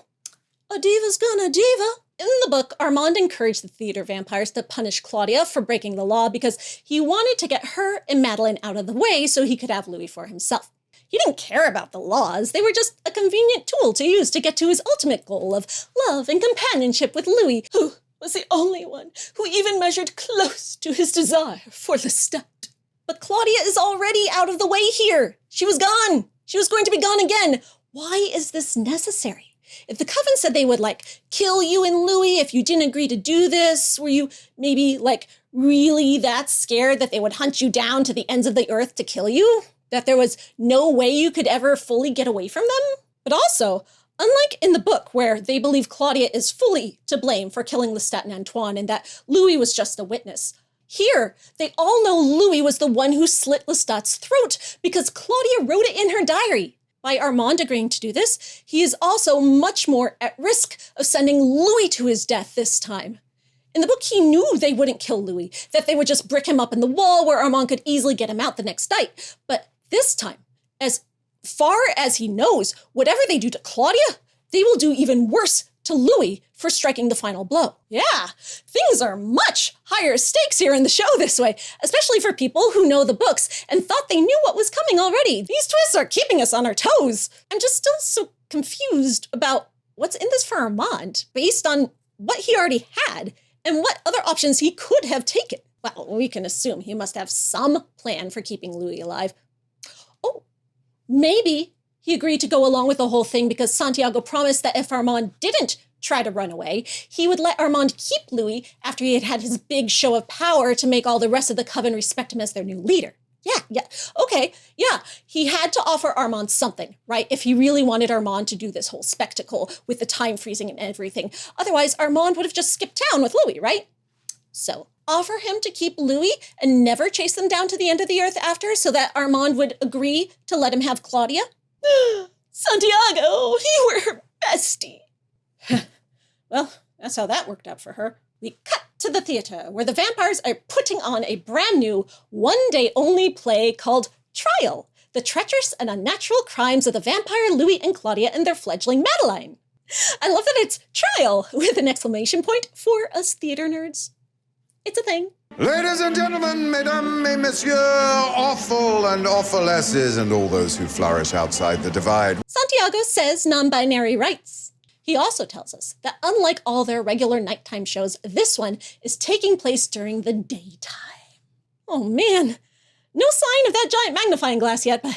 A diva's gonna diva. In the book, Armand encouraged the theater vampires to punish Claudia for breaking the law because he wanted to get her and Madeline out of the way so he could have Louis for himself. He didn't care about the laws. They were just a convenient tool to use to get to his ultimate goal of love and companionship with Louis, who was the only one who even measured close to his desire for Lestat. But Claudia is already out of the way here. She was gone. She was going to be gone again. Why is this necessary? If the Coven said they would, kill you and Louis if you didn't agree to do this, were you maybe, really that scared that they would hunt you down to the ends of the earth to kill you? That there was no way you could ever fully get away from them? But also, unlike in the book where they believe Claudia is fully to blame for killing Lestat and Antoine and that Louis was just a witness, here they all know Louis was the one who slit Lestat's throat because Claudia wrote it in her diary. By Armand agreeing to do this, he is also much more at risk of sending Louis to his death this time. In the book, he knew they wouldn't kill Louis, that they would just brick him up in the wall where Armand could easily get him out the next night. But this time, as far as he knows, whatever they do to Claudia, they will do even worse to Louis for striking the final blow. Yeah, things are much higher stakes here in the show this way, especially for people who know the books and thought they knew what was coming already. These twists are keeping us on our toes. I'm just still so confused about what's in this for Armand, based on what he already had and what other options he could have taken. Well, we can assume he must have some plan for keeping Louis alive. Oh, maybe he agreed to go along with the whole thing because Santiago promised that if Armand didn't try to run away, he would let Armand keep Louis after he had had his big show of power to make all the rest of the Coven respect him as their new leader. Yeah. He had to offer Armand something, right? If he really wanted Armand to do this whole spectacle with the time freezing and everything. Otherwise, Armand would have just skipped town with Louis, right? So, offer him to keep Louis and never chase them down to the end of the earth after so that Armand would agree to let him have Claudia? Santiago, you were her bestie. Well, that's how that worked out for her. We cut to the theater, where the vampires are putting on a brand new, one-day-only play called Trial, the treacherous and unnatural crimes of the vampire Louis and Claudia and their fledgling Madeline. I love that it's Trial, with an exclamation point for us theater nerds. It's a thing. Ladies and gentlemen, mesdames et messieurs, awful and awfulesses, and all those who flourish outside the divide. Santiago says non-binary rights. He also tells us that unlike all their regular nighttime shows, this one is taking place during the daytime. Oh man, no sign of that giant magnifying glass yet, but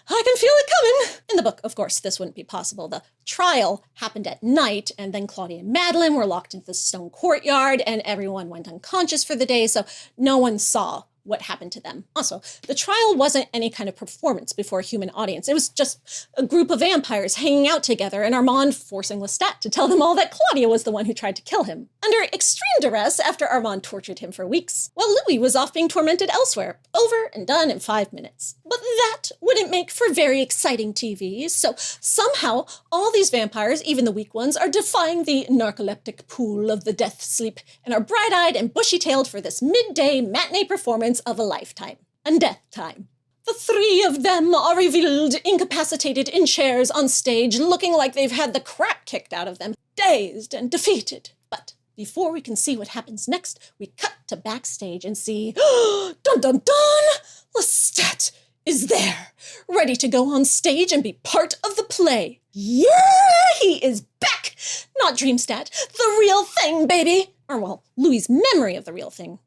I can feel it coming. In the book, of course, this wouldn't be possible. The trial happened at night, and then Claudia and Madeline were locked into the stone courtyard, and everyone went unconscious for the day, so no one saw what happened to them. Also, the trial wasn't any kind of performance before a human audience. It was just a group of vampires hanging out together and Armand forcing Lestat to tell them all that Claudia was the one who tried to kill him, under extreme duress after Armand tortured him for weeks, while Louis was off being tormented elsewhere, over and done in 5 minutes. But that wouldn't make for very exciting TV, so somehow all these vampires, even the weak ones, are defying the narcoleptic pool of the death sleep and are bright-eyed and bushy-tailed for this midday matinee performance of a lifetime. And death time. The 3 of them are revealed incapacitated in chairs on stage, looking like they've had the crap kicked out of them, dazed and defeated. But before we can see what happens next, we cut to backstage and see, dun dun dun, Lestat is there, ready to go on stage and be part of the play. Yeah, he is back! Not Dreamstat, the real thing, baby! Or, well, Louis' memory of the real thing.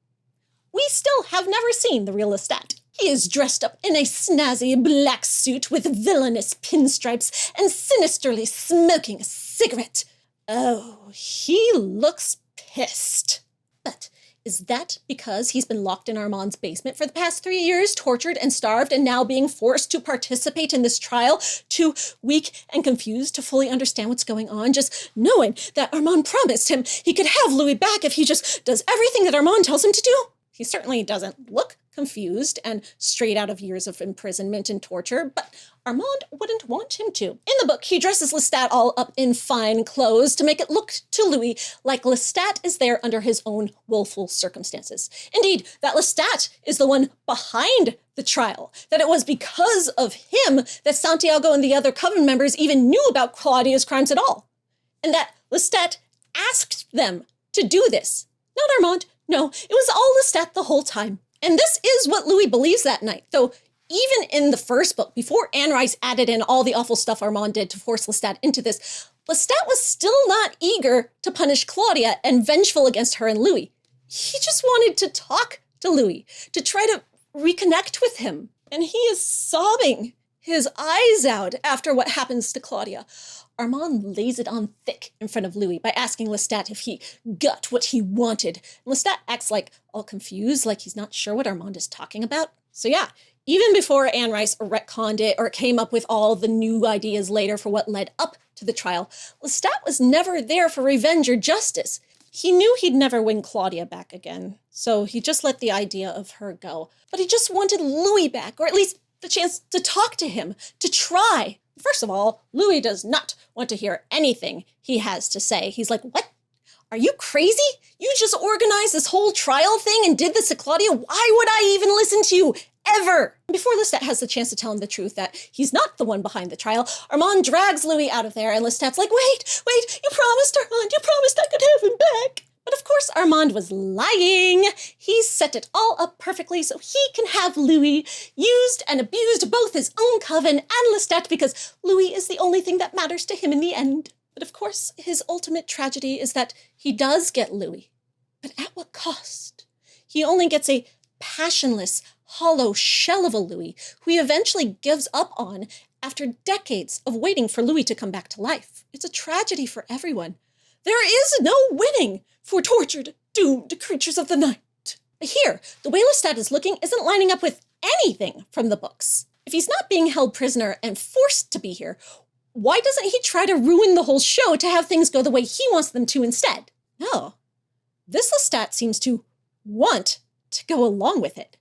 We still have never seen the real Lestat. He is dressed up in a snazzy black suit with villainous pinstripes and sinisterly smoking a cigarette. Oh, he looks pissed. But is that because he's been locked in Armand's basement for the past 3 years, tortured and starved, and now being forced to participate in this trial, too weak and confused to fully understand what's going on, just knowing that Armand promised him he could have Louis back if he just does everything that Armand tells him to do? He certainly doesn't look confused and straight out of years of imprisonment and torture, but Armand wouldn't want him to. In the book, he dresses Lestat all up in fine clothes to make it look to Louis like Lestat is there under his own willful circumstances. Indeed, that Lestat is the one behind the trial, that it was because of him that Santiago and the other Coven members even knew about Claudia's crimes at all, and that Lestat asked them to do this. Not Armand. No, it was all Lestat the whole time. And this is what Louis believes that night, though even in the first book, before Anne Rice added in all the awful stuff Armand did to force Lestat into this, Lestat was still not eager to punish Claudia and vengeful against her and Louis. He just wanted to talk to Louis, to try to reconnect with him. And he is sobbing his eyes out after what happens to Claudia. Armand lays it on thick in front of Louis by asking Lestat if he got what he wanted. And Lestat acts like all confused, like he's not sure what Armand is talking about. So yeah, even before Anne Rice retconned it or came up with all the new ideas later for what led up to the trial, Lestat was never there for revenge or justice. He knew he'd never win Claudia back again, so he just let the idea of her go. But he just wanted Louis back, or at least the chance to talk to him, to try. First of all, Louis does not want to hear anything he has to say. He's like, what? Are you crazy? You just organized this whole trial thing and did this to Claudia? Why would I even listen to you? Ever. Before Lestat has the chance to tell him the truth that he's not the one behind the trial, Armand drags Louis out of there and Lestat's like, wait, you promised, Armand, you promised I could have him back. But of course, Armand was lying. He set it all up perfectly so he can have Louis, used and abused both his own Coven and Lestat because Louis is the only thing that matters to him in the end. But of course, his ultimate tragedy is that he does get Louis. But at what cost? He only gets a passionless, hollow shell of a Louis who he eventually gives up on after decades of waiting for Louis to come back to life. It's a tragedy for everyone. There is no winning for tortured, doomed creatures of the night. Here, the way Lestat is looking isn't lining up with anything from the books. If he's not being held prisoner and forced to be here, why doesn't he try to ruin the whole show to have things go the way he wants them to instead? No. This Lestat seems to want to go along with it.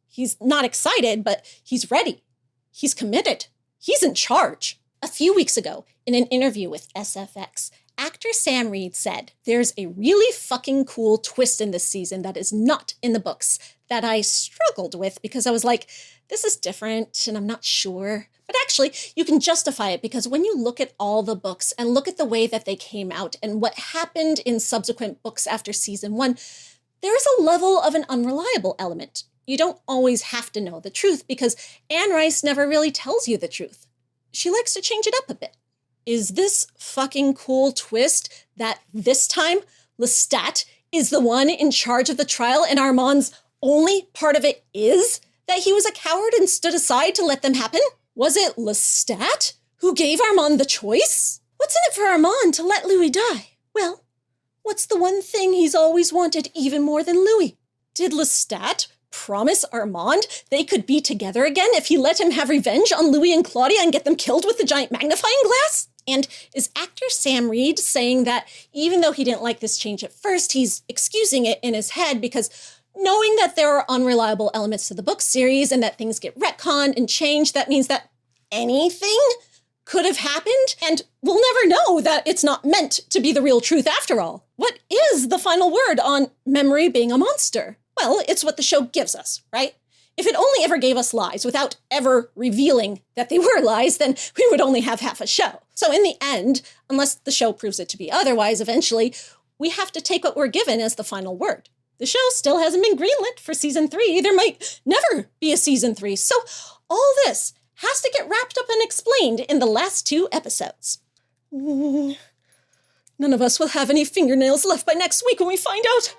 He's not excited, but he's ready. He's committed. He's in charge. A few weeks ago, in an interview with SFX, actor Sam Reed said, there's a really fucking cool twist in this season that is not in the books that I struggled with because I was like, this is different and I'm not sure. But actually, you can justify it because when you look at all the books and look at the way that they came out and what happened in subsequent books after season 1, there's a level of an unreliable element. You don't always have to know the truth because Anne Rice never really tells you the truth. She likes to change it up a bit. Is this fucking cool twist that this time Lestat is the one in charge of the trial and Armand's only part of it is that he was a coward and stood aside to let them happen? Was it Lestat who gave Armand the choice? What's in it for Armand to let Louis die? Well, what's the one thing he's always wanted even more than Louis? Did Lestat promise Armand they could be together again if he let him have revenge on Louis and Claudia and get them killed with the giant magnifying glass? And is actor Sam Reed saying that even though he didn't like this change at first, he's excusing it in his head because knowing that there are unreliable elements to the book series and that things get retconned and changed, that means that anything could have happened, and we'll never know that it's not meant to be the real truth after all. What is the final word on memory being a monster? Well, it's what the show gives us, right? If it only ever gave us lies without ever revealing that they were lies, then we would only have half a show. So in the end, unless the show proves it to be otherwise eventually, we have to take what we're given as the final word. The show still hasn't been greenlit for season 3. There might never be a season 3. So all this has to get wrapped up and explained in the last 2 episodes. None of us will have any fingernails left by next week when we find out.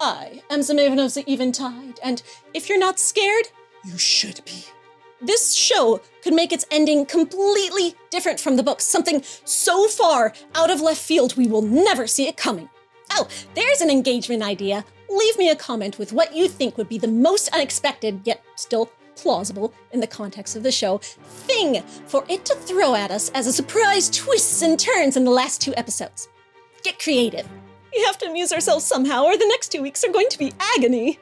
I am the Maven of the Eventide, and if you're not scared, you should be. This show could make its ending completely different from the books, something so far out of left field we will never see it coming. Oh, there's an engagement idea. Leave me a comment with what you think would be the most unexpected, yet still plausible in the context of the show, thing for it to throw at us as a surprise twists and turns in the last 2 episodes. Get creative. We have to amuse ourselves somehow, or the next 2 weeks are going to be agony.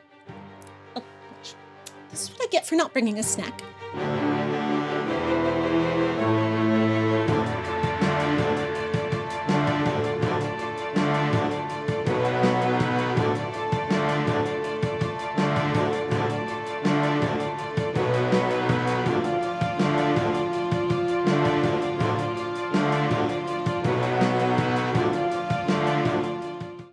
Oh, gosh. This is what I get for not bringing a snack.